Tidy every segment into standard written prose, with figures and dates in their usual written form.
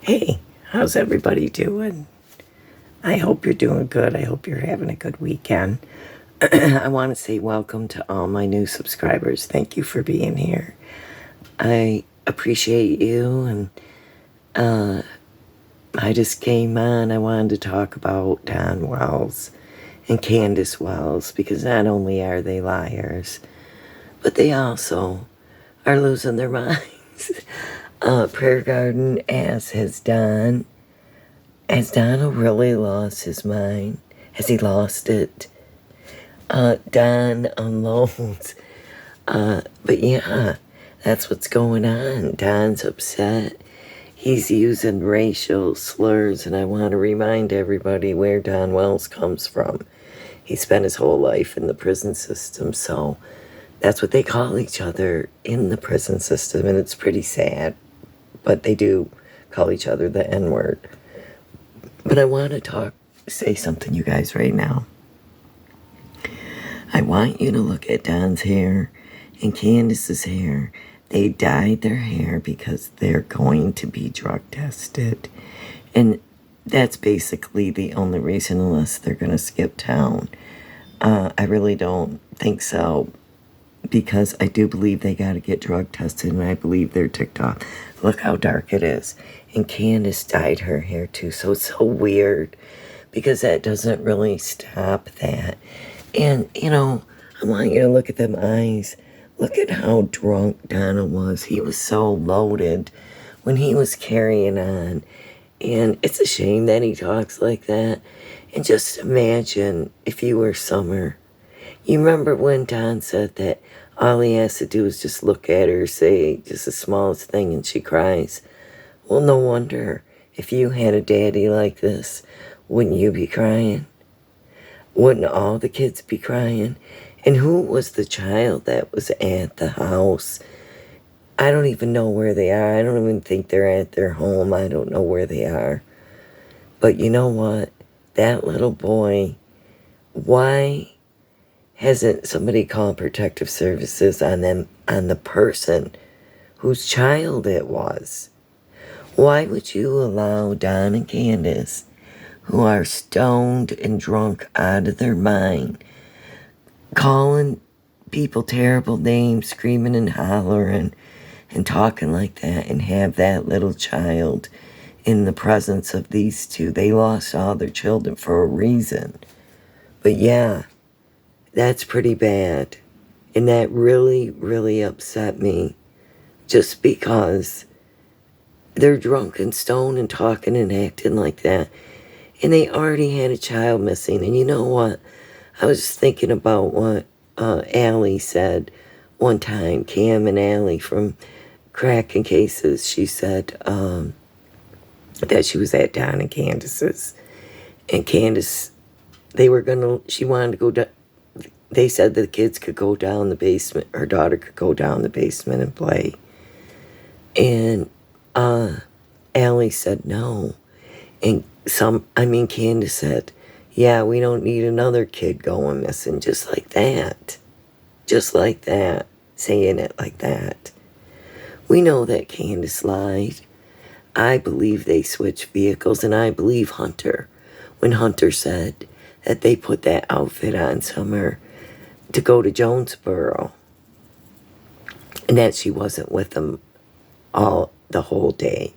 Hey, how's everybody doing? I hope you're doing good. I hope you're having a good weekend. I want to say welcome to all my new subscribers. Thank you for being here. I appreciate you, and I just came on. I wanted to talk about Don Wells and Candace Wells because not only are they liars, but they also are losing their minds. Prayer Garden, as has Don. Has Donald really lost his mind? Has he lost it? Don unloads. But yeah, that's what's going on. Don's upset. He's using racial slurs, and I want to remind everybody where Don Wells comes from. He spent his whole life in the prison system, so that's what they call each other in the prison system, and it's pretty sad. But they do call each other the N-word. But I want to say something, you guys, right now. I want you to look at Don's hair and Candace's hair. They dyed their hair because they're going to be drug tested. And that's basically the only reason, unless they're going to skip town. I really don't think so, because I do believe they got to get drug tested, and I believe they're ticked off. Look how dark it is. And Candace dyed her hair too, so it's so weird, because that doesn't really stop that. And, I want you to look at them eyes. Look at how drunk Donna was. He was so loaded when he was carrying on. And it's a shame that he talks like that. And just imagine if you were Summer. You remember when Don said that all he has to do is just look at her, say just the smallest thing, and she cries? Well, no wonder. If you had a daddy like this, wouldn't you be crying? Wouldn't all the kids be crying? And who was the child that was at the house? I don't even know where they are. I don't even think they're at their home. I don't know where they are. But you know what? That little boy, why hasn't somebody called protective services on them, on the person whose child it was? Why would you allow Don and Candace, who are stoned and drunk out of their mind, calling people terrible names, screaming and hollering and talking like that, and have that little child in the presence of these two? They lost all their children for a reason. But yeah, that's pretty bad. And that really, really upset me, just because they're drunk and stoned and talking and acting like that. And they already had a child missing. And you know what? I was just thinking about what Allie said one time, Cam and Allie from Cracking Cases. She said that she was at Don and Candace's. And Candace, she wanted to go down. They said the kids could go down the basement. Her daughter could go down the basement and play. And Allie said no. And Candace said, yeah, we don't need another kid going missing, just like that. Just like that. Saying it like that. We know that Candace lied. I believe they switched vehicles, and I believe Hunter, when Hunter said that they put that outfit on Summer to go to Jonesboro, and that she wasn't with them the whole day.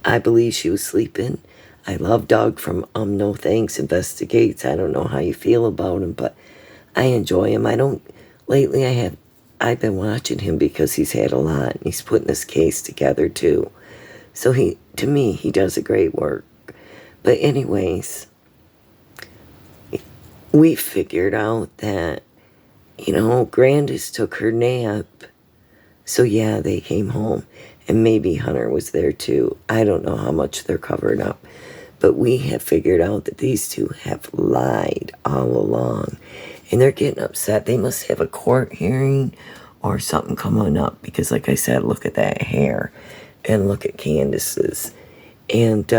I believe she was sleeping. I love Doug from No Thanks Investigates. I don't know how you feel about him, but I enjoy him. Lately I've been watching him because he's had a lot, and he's putting this case together too. So to me, he does a great work. But anyways, we figured out that, Grandis took her nap. So yeah, they came home. And maybe Hunter was there too. I don't know how much they're covered up. But we have figured out that these two have lied all along. And they're getting upset. They must have a court hearing or something coming up. Because like I said, look at that hair. And look at Candace's. And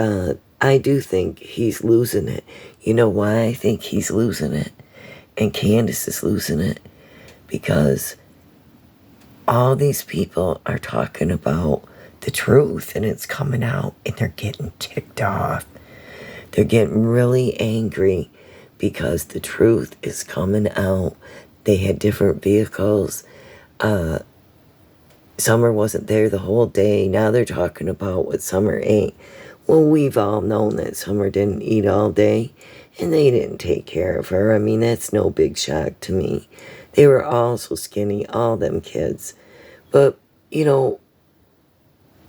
I do think he's losing it. You know why I think he's losing it? And Candace is losing it? Because all these people are talking about the truth, and it's coming out, and they're getting ticked off. They're getting really angry because the truth is coming out. They had different vehicles. Summer wasn't there the whole day. Now they're talking about what Summer ate. Well, we've all known that Summer didn't eat all day, and they didn't take care of her. I mean, that's no big shock to me. They were all so skinny, all them kids. But, you know,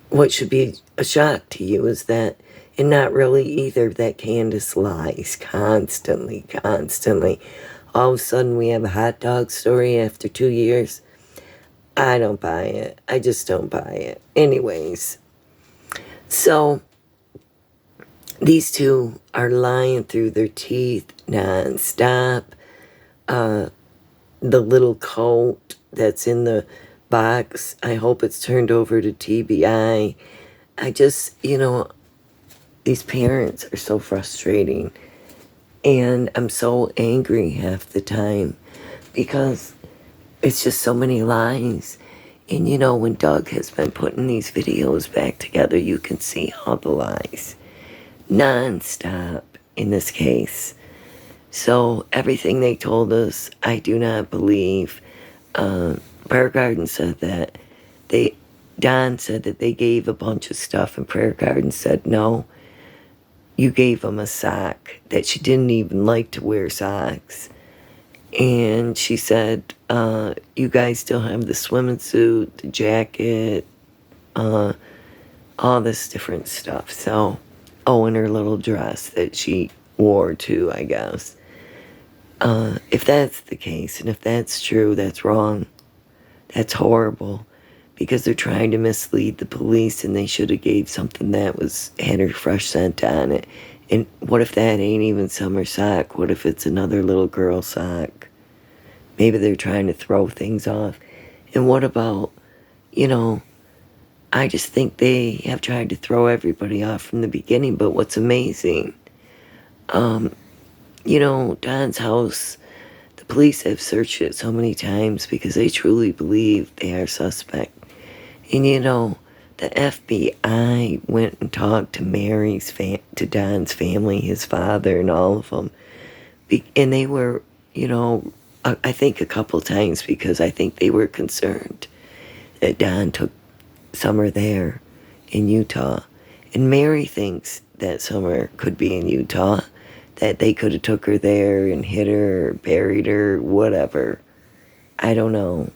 what should be a shock to you is that, and not really either, that Candace lies constantly. All of a sudden we have a hot dog story after 2 years. I don't buy it. I just don't buy it. Anyways, so these two are lying through their teeth nonstop. The little coat that's in the box, I hope it's turned over to TBI. I just, these parents are so frustrating. And I'm so angry half the time because it's just so many lies. And when Doug has been putting these videos back together, you can see all the lies. Non-stop in this case. So everything they told us, I do not believe. Prayer Garden said that. Don said that they gave a bunch of stuff, and Prayer Garden said, no, you gave them a sock, that she didn't even like to wear socks. And she said, you guys still have the swimming suit, the jacket, all this different stuff. So, and her little dress that she wore too, I guess. If that's the case, and if that's true, that's wrong. That's horrible, because they're trying to mislead the police, and they should have gave something that had her fresh scent on it. And what if that ain't even Summer sock? What if it's another little girl sock? Maybe they're trying to throw things off. And what about, I just think they have tried to throw everybody off from the beginning. But what's amazing, Don's house, the police have searched it so many times because they truly believe they are suspect. And the FBI went and talked to to Don's family, his father, and all of them. And they were, I think a couple times, because I think they were concerned that Don took Summer there in Utah. And Mary thinks that Summer could be in Utah, that they could have took her there and hit her or buried her, whatever. I don't know.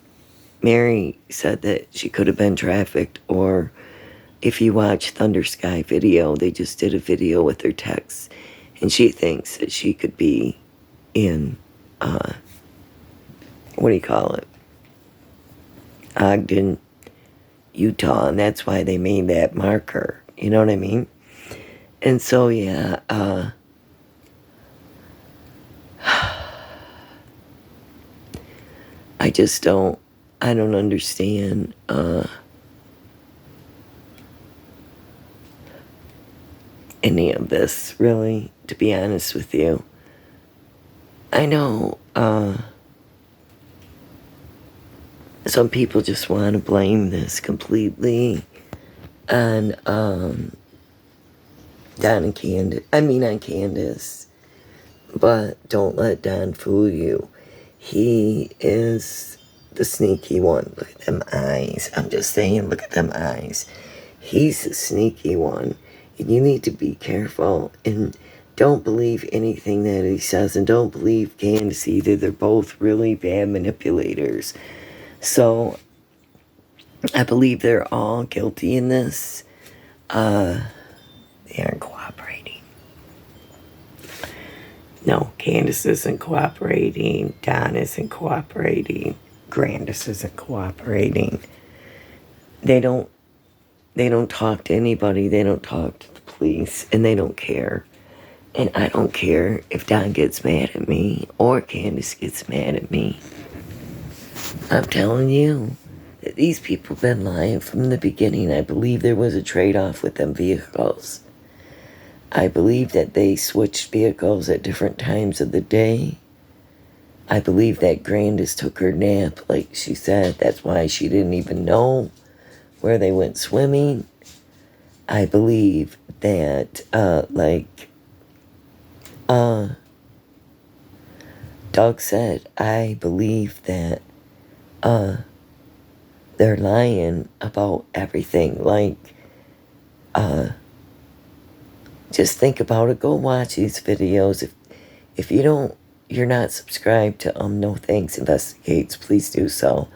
Mary said that she could have been trafficked, or if you watch Thunder Sky video, they just did a video with her text, and she thinks that she could be in, Ogden, Utah, and that's why they made that marker, you know what I mean? And so, yeah, I don't understand, any of this, really, to be honest with you. I know, some people just want to blame this completely on, Don and Candace, on Candace, but don't let Don fool you. He is the sneaky one. Look at them eyes. I'm just saying, look at them eyes. He's the sneaky one. And you need to be careful and don't believe anything that he says, and don't believe Candace either. They're both really bad manipulators. So I believe they're all guilty in this. They aren't cooperating. No, Candace isn't cooperating. Don isn't cooperating. Grandis isn't cooperating. They don't talk to anybody. They don't talk to the police, and they don't care. And I don't care if Don gets mad at me or Candace gets mad at me. I'm telling you that these people have been lying from the beginning. I believe there was a trade-off with them vehicles. I believe that they switched vehicles at different times of the day. I believe that Grandis took her nap, like she said. That's why she didn't even know where they went swimming. I believe that, Doug said, I believe that they're lying about everything. Just think about it. Go watch these videos. If you're not subscribed to No Thanks Investigates, please do so.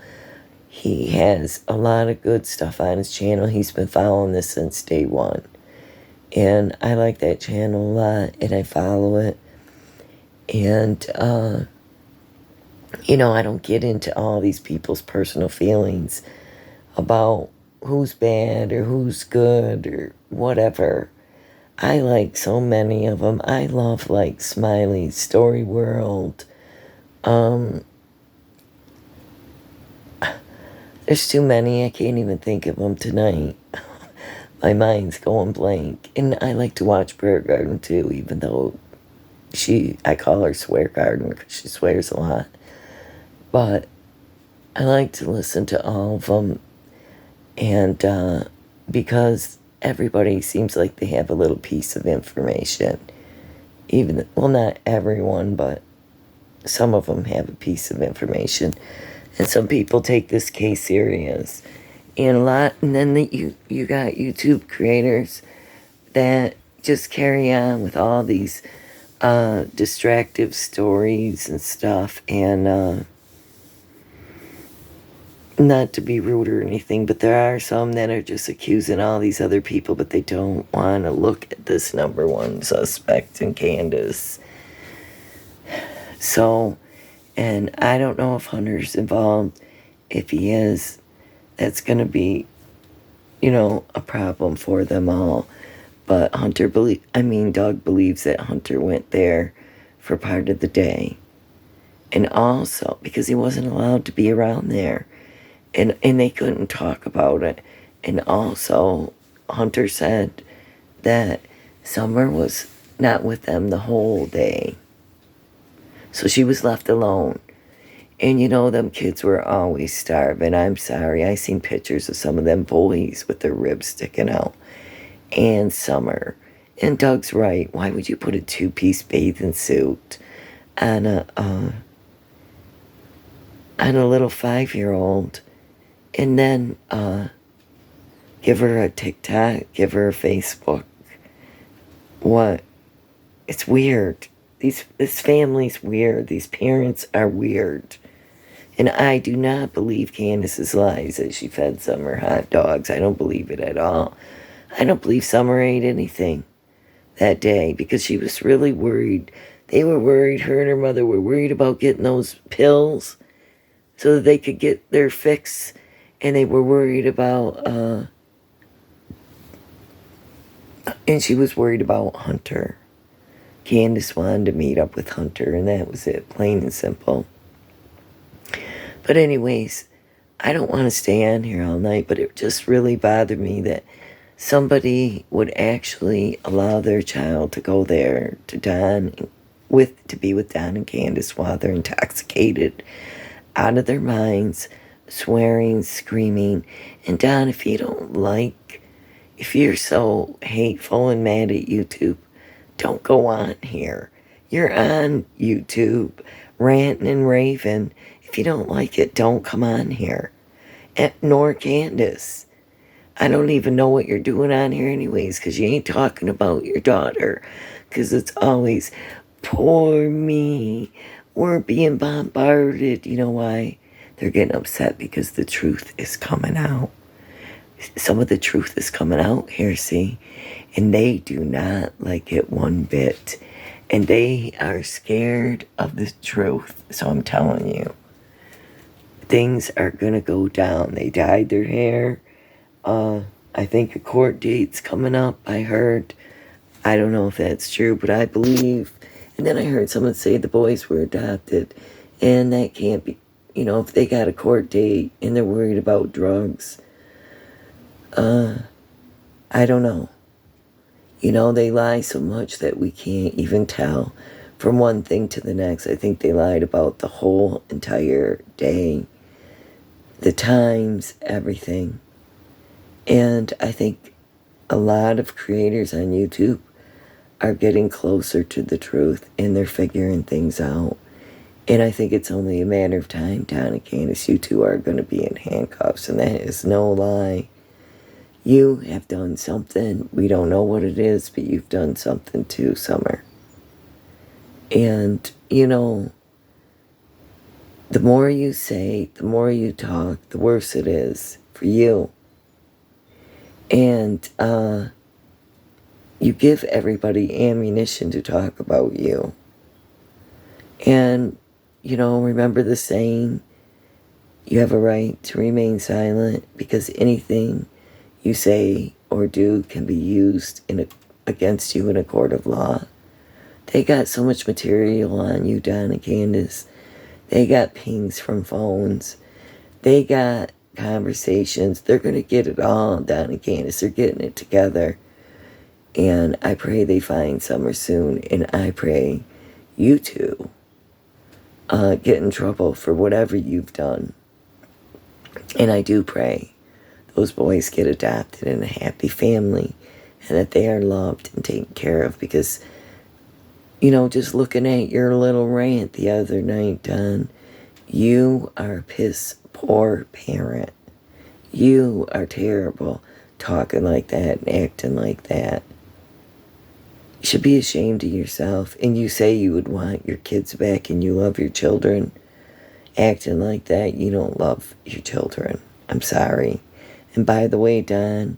He has a lot of good stuff on his channel. He's been following this since day one. And I like that channel a lot, and I follow it. And, I don't get into all these people's personal feelings about who's bad or who's good or whatever. I like so many of them. I love, Smiley, Story World. There's too many. I can't even think of them tonight. My mind's going blank. And I like to watch Prayer Garden too, even though I call her Swear Garden because she swears a lot. But I like to listen to all of them. And because everybody seems like they have a little piece of information. Not everyone, but some of them have a piece of information. And some people take this case serious. And then you got YouTube creators that just carry on with all these distractive stories and stuff. And not to be rude or anything, but there are some that are just accusing all these other people, but they don't want to look at this number one suspect in Candace. So, and I don't know if Hunter's involved. If he is, that's going to be, a problem for them all. But Doug believes that Hunter went there for part of the day. And also, because he wasn't allowed to be around there. And they couldn't talk about it. And also, Hunter said that Summer was not with them the whole day. So she was left alone. And them kids were always starving. I'm sorry, I seen pictures of some of them boys with their ribs sticking out. And Summer. And Doug's right. Why would you put a two-piece bathing suit on a little 5-year-old? And then give her a TikTok, give her a Facebook. What? It's weird. This family's weird. These parents are weird. And I do not believe Candace's lies that she fed Summer hot dogs. I don't believe it at all. I don't believe Summer ate anything that day because she was really worried. They were worried. Her and her mother were worried about getting those pills so that they could get their fix. And they were worried about, and she was worried about Hunter. Candace wanted to meet up with Hunter, and that was it, plain and simple. But anyways, I don't want to stay on here all night, but it just really bothered me that somebody would actually allow their child to go there to be with Don and Candace while they're intoxicated, out of their minds, swearing, screaming. And Don, if you're so hateful and mad at YouTube, don't go on here. You're on YouTube, ranting and raving. If you don't like it, don't come on here. Nor Candace. I don't even know what you're doing on here anyways, because you ain't talking about your daughter. Because it's always, poor me. We're being bombarded. You know why? They're getting upset because the truth is coming out. Some of the truth is coming out here, see? And they do not like it one bit. And they are scared of the truth. So I'm telling you, things are going to go down. They dyed their hair. I think a court date's coming up, I heard. I don't know if that's true, but I believe. And then I heard someone say the boys were adopted. And that can't be. If they got a court date and they're worried about drugs, I don't know. They lie so much that we can't even tell from one thing to the next. I think they lied about the whole entire day, the times, everything. And I think a lot of creators on YouTube are getting closer to the truth and they're figuring things out. And I think it's only a matter of time, Don and Candace, you two are going to be in handcuffs, and that is no lie. You have done something. We don't know what it is, but you've done something too, Summer. And, you know, the more you say, the more you talk, the worse it is for you. And you give everybody ammunition to talk about you. And, you know, remember the saying, you have a right to remain silent because anything you say or do can be used against you in a court of law. They got so much material on you, Don and Candace. They got pings from phones. They got conversations. They're going to get it all, Don and Candace. They're getting it together. And I pray they find Summer soon. And I pray you two get in trouble for whatever you've done. And I do pray those boys get adopted in a happy family and that they are loved and taken care of, because, you know, just looking at your little rant the other night, Don, you are a piss poor parent. You are terrible talking like that and acting like that. You should be ashamed of yourself. And you say you would want your kids back and you love your children. Acting like that, you don't love your children. I'm sorry. And by the way, Don,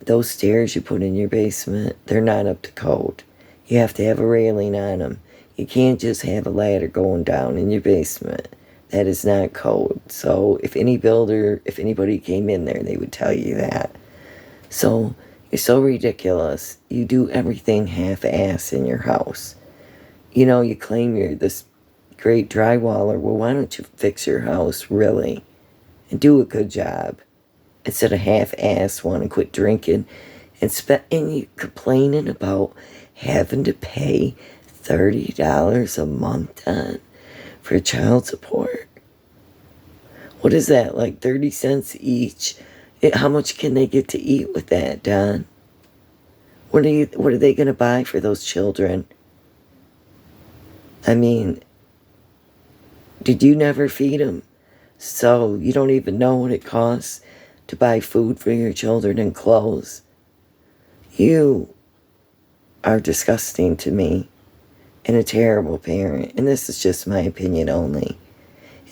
those stairs you put in your basement, they're not up to code. You have to have a railing on them. You can't just have a ladder going down in your basement. That is not code. So if anybody came in there, they would tell you that. So you're so ridiculous. You do everything half-ass in your house. You know, you claim you're this great drywaller. Well, why don't you fix your house, really? And do a good job. Instead of half-ass one, and quit drinking. And you complaining about having to pay $30 a month on for child support. What is that, like 30 cents each? How much can they get to eat with that, Don? What are they going to buy for those children? I mean, did you never feed them? So you don't even know what it costs to buy food for your children and clothes. You are disgusting to me and a terrible parent. And this is just my opinion only.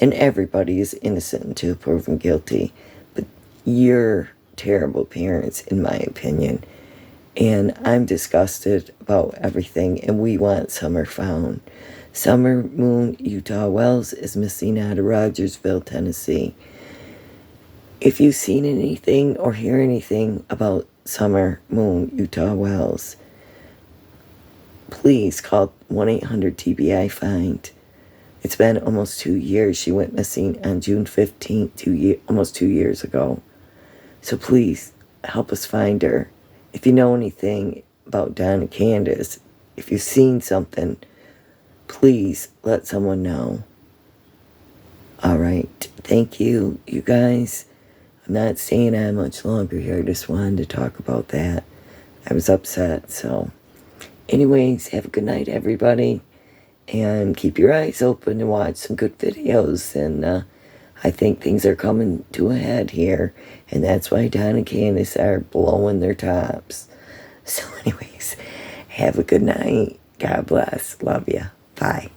And everybody is innocent until proven guilty. But you're terrible parents, in my opinion. And I'm disgusted about everything. And we want Summer found. Summer Moon Utah Wells is missing out of Rogersville, Tennessee. If you've seen anything or hear anything about Summer Moon Utah Wells, please call 1-800-TBI-FIND. It's been almost 2 years. She went missing on June 15th, almost 2 years ago. So please help us find her. If you know anything about Don and Candace, if you've seen something, please let someone know. All right. Thank you, you guys. I'm not staying on much longer here. I just wanted to talk about that. I was upset. So anyways, have a good night, everybody. And keep your eyes open and watch some good videos. And I think things are coming to a head here. And that's why Don and Candace are blowing their tops. So anyways, have a good night. God bless. Love ya. Bye.